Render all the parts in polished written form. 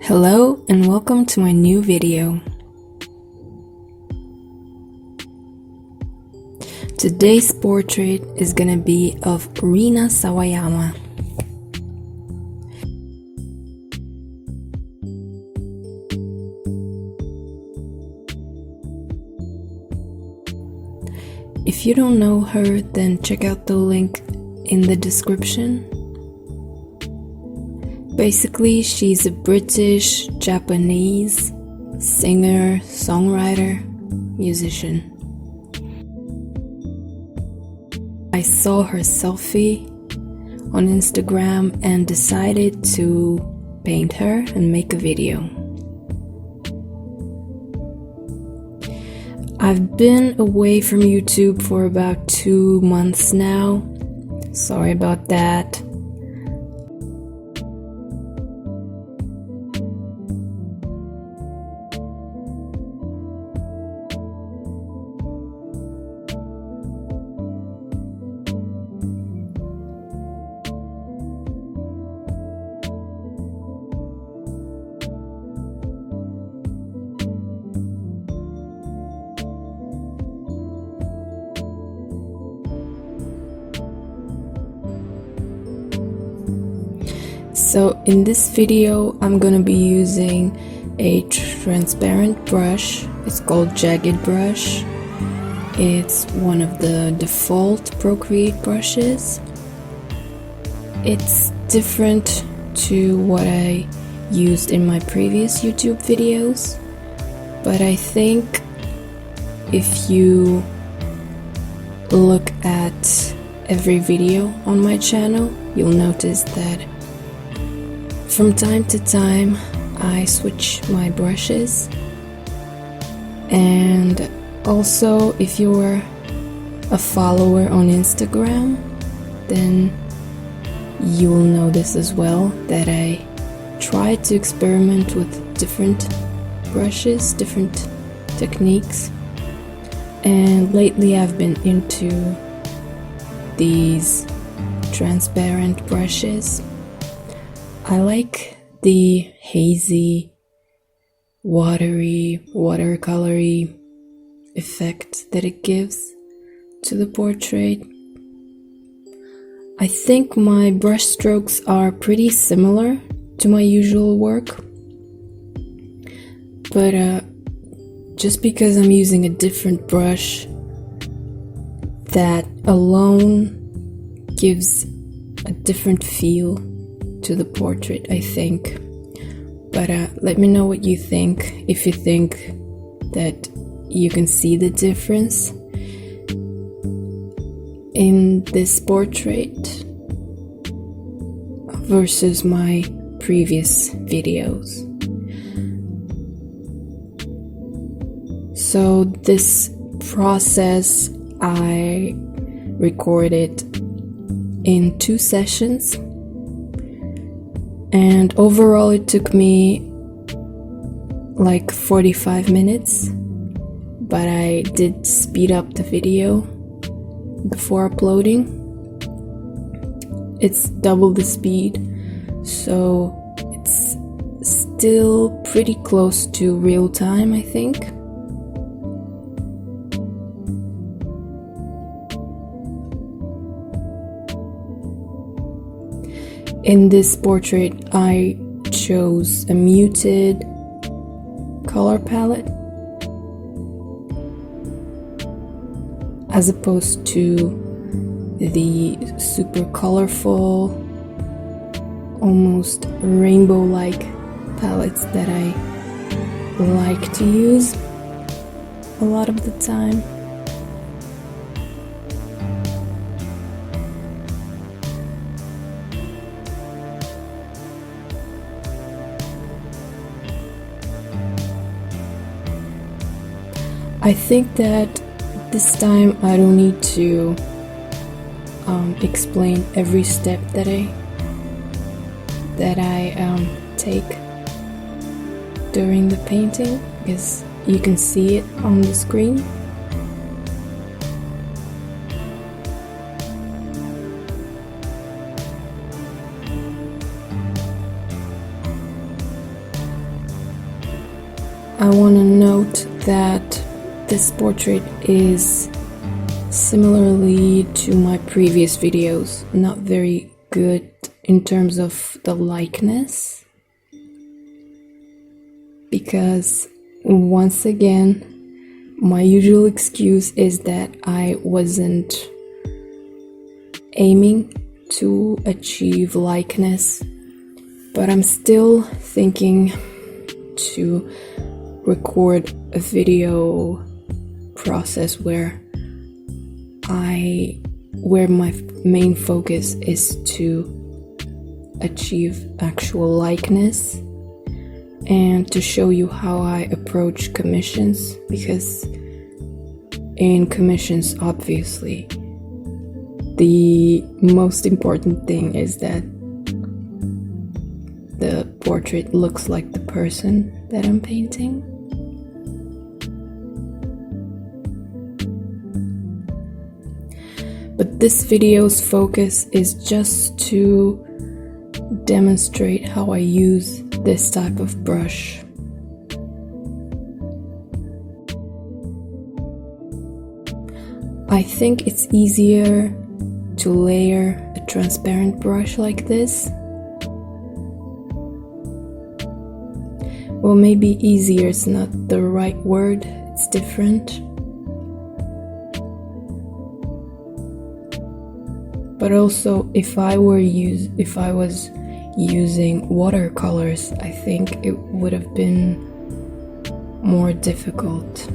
Hello and welcome to my new video. Today's portrait is gonna be of Rina Sawayama. If you don't know her, then check out the link in the description. Basically, she's a British, Japanese singer, songwriter, musician. I saw her selfie on Instagram and decided to paint her and make a video. I've been away from YouTube for about 2 months now. Sorry about that. So in this video, I'm gonna be using a transparent brush. It's called Jagged Brush. It's one of the default Procreate brushes. It's different to what I used in my previous YouTube videos, but I think if you look at every video on my channel, you'll notice that from time to time, I switch my brushes. And also, if you're a follower on Instagram, then you will know this as well, that I try to experiment with different brushes, different techniques. And lately I've been into these transparent brushes. I like the hazy, watery, watercolory effect that it gives to the portrait. I think my brush strokes are pretty similar to my usual work, but just because I'm using a different brush, that alone gives a different feel to the portrait, I think. But let me know what you think, if you think that you can see the difference in this portrait versus my previous videos. So this process I recorded in 2 sessions. And overall it took me like 45 minutes, but I did speed up the video before uploading. It's double the speed, so it's still pretty close to real time, I think. In this portrait, I chose a muted color palette as opposed to the super colorful, almost rainbow-like palettes that I like to use a lot of the time. I think that this time I don't need to explain every step that I take during the painting, because you can see it on the screen. I want to note that this portrait is similarly to my previous videos, not very good in terms of the likeness, because once again, my usual excuse is that I wasn't aiming to achieve likeness, but I'm still thinking to record a video process where my main focus is to achieve actual likeness and to show you how I approach commissions, because in commissions, obviously, the most important thing is that the portrait looks like the person that I'm painting. But this video's focus is just to demonstrate how I use this type of brush. I think it's easier to layer a transparent brush like this. Well, maybe easier is not the right word, it's different. But also, if I was using watercolors, I think it would have been more difficult.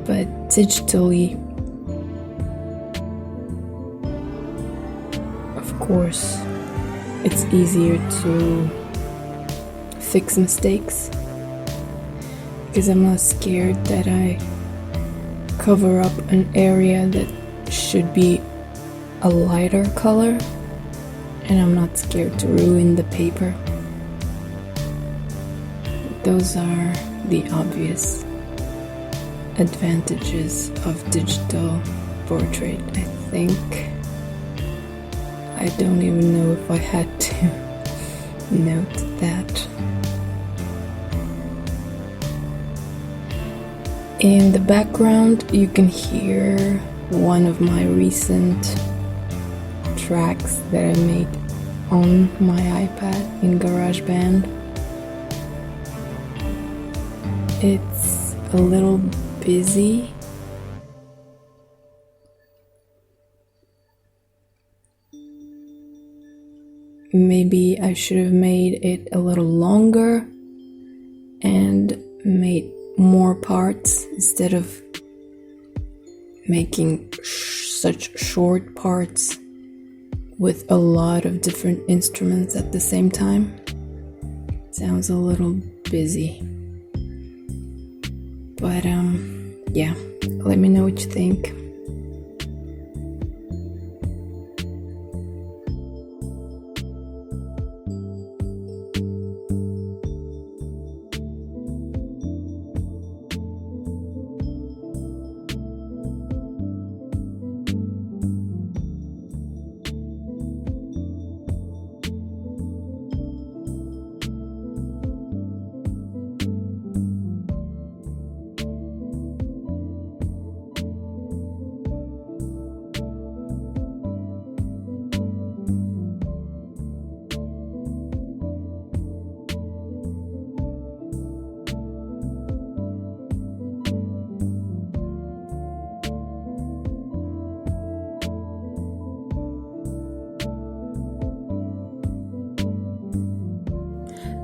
But digitally, of course, it's easier to fix mistakes, because I'm not scared that I cover up an area that should be a lighter color, and I'm not scared to ruin the paper. Those are the obvious advantages of digital portrait, I think. I don't even know if I had to note that. In the background, you can hear one of my recent tracks that I made on my iPad in GarageBand. It's a little busy. Maybe I should have made it a little longer and made more parts instead of making such short parts with a lot of different instruments at the same time. Sounds a little busy. But yeah, let me know what you think.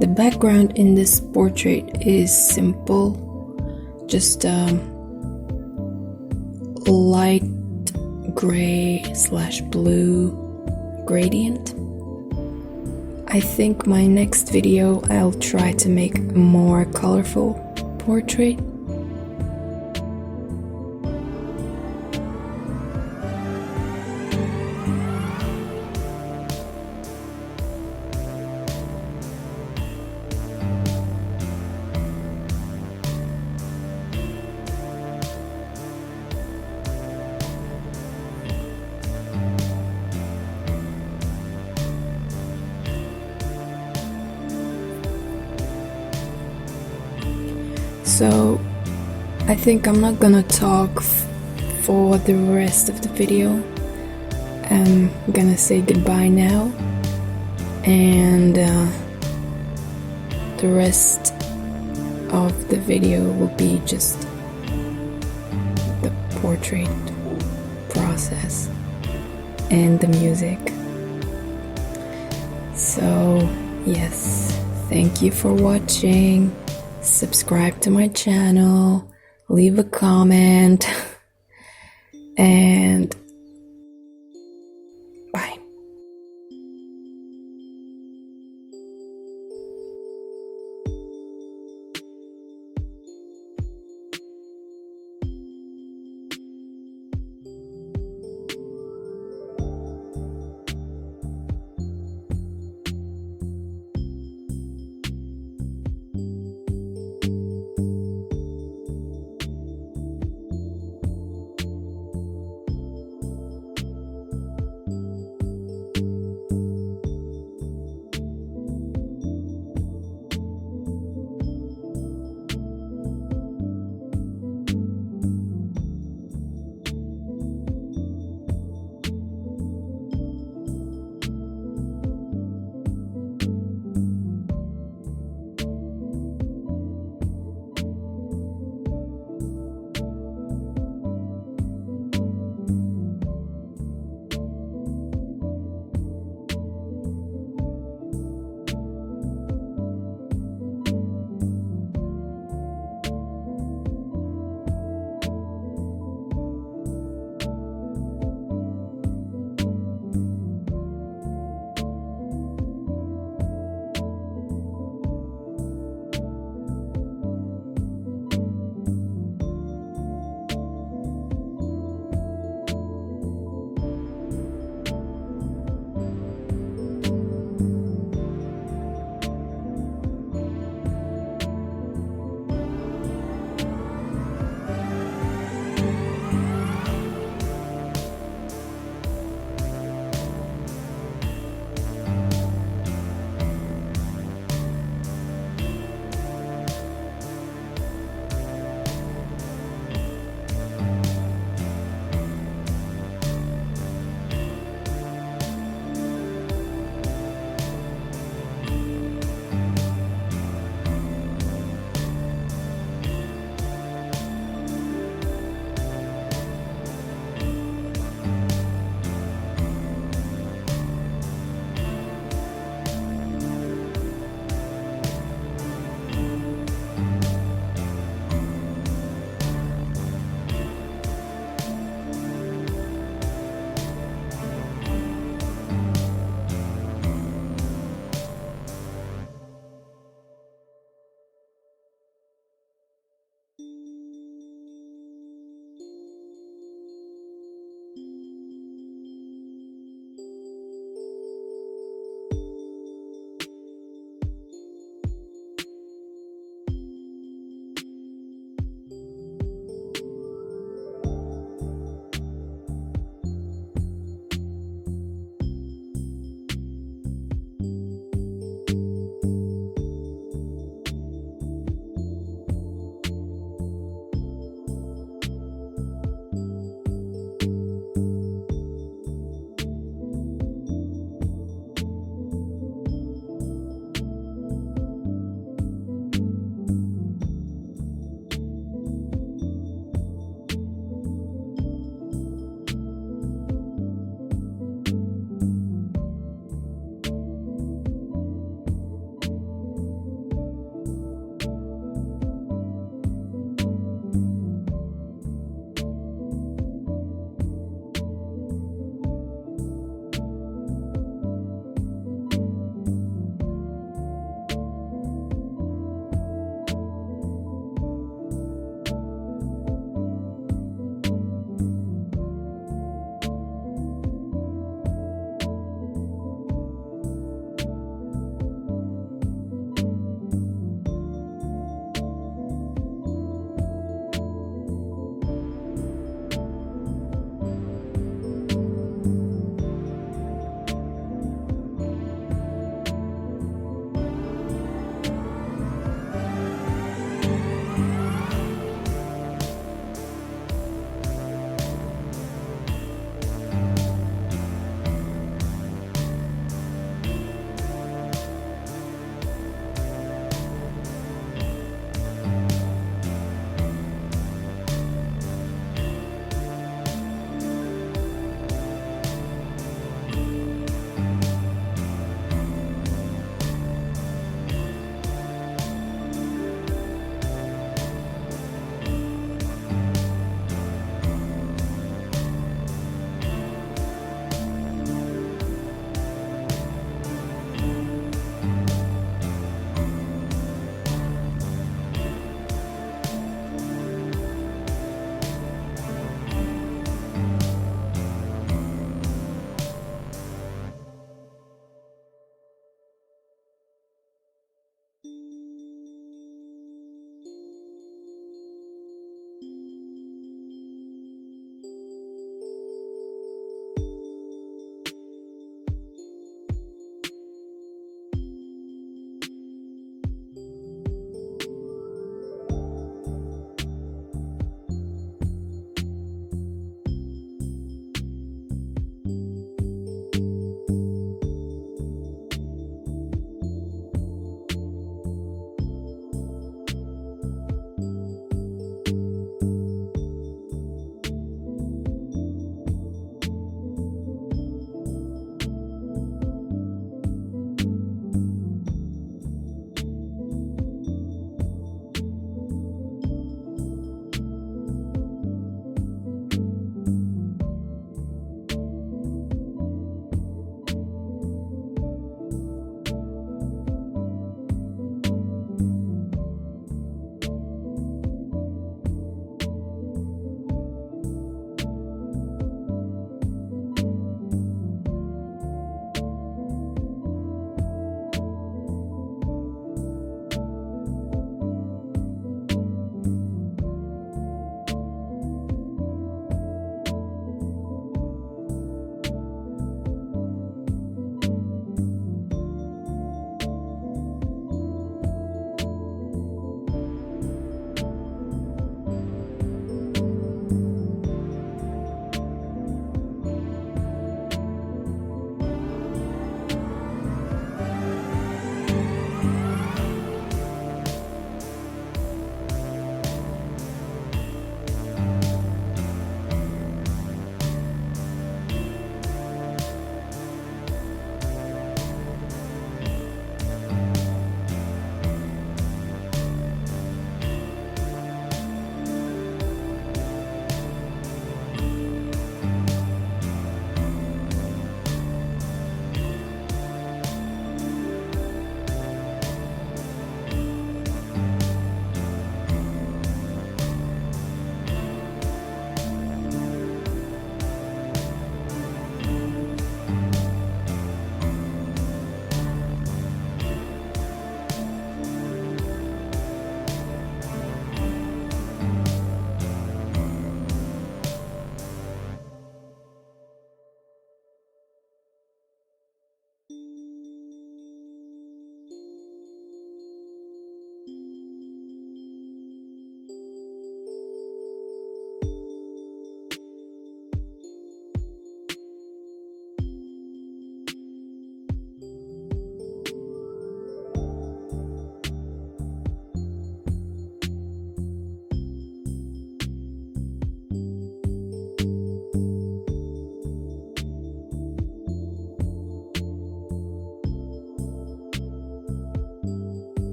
The background in this portrait is simple, just a light gray/blue gradient. I think my next video I'll try to make a more colorful portrait. So I think I'm not gonna talk for the rest of the video. I'm gonna say goodbye now, and the rest of the video will be just the portrait process and the music. So yes, thank you for watching. Subscribe to my channel, leave a comment.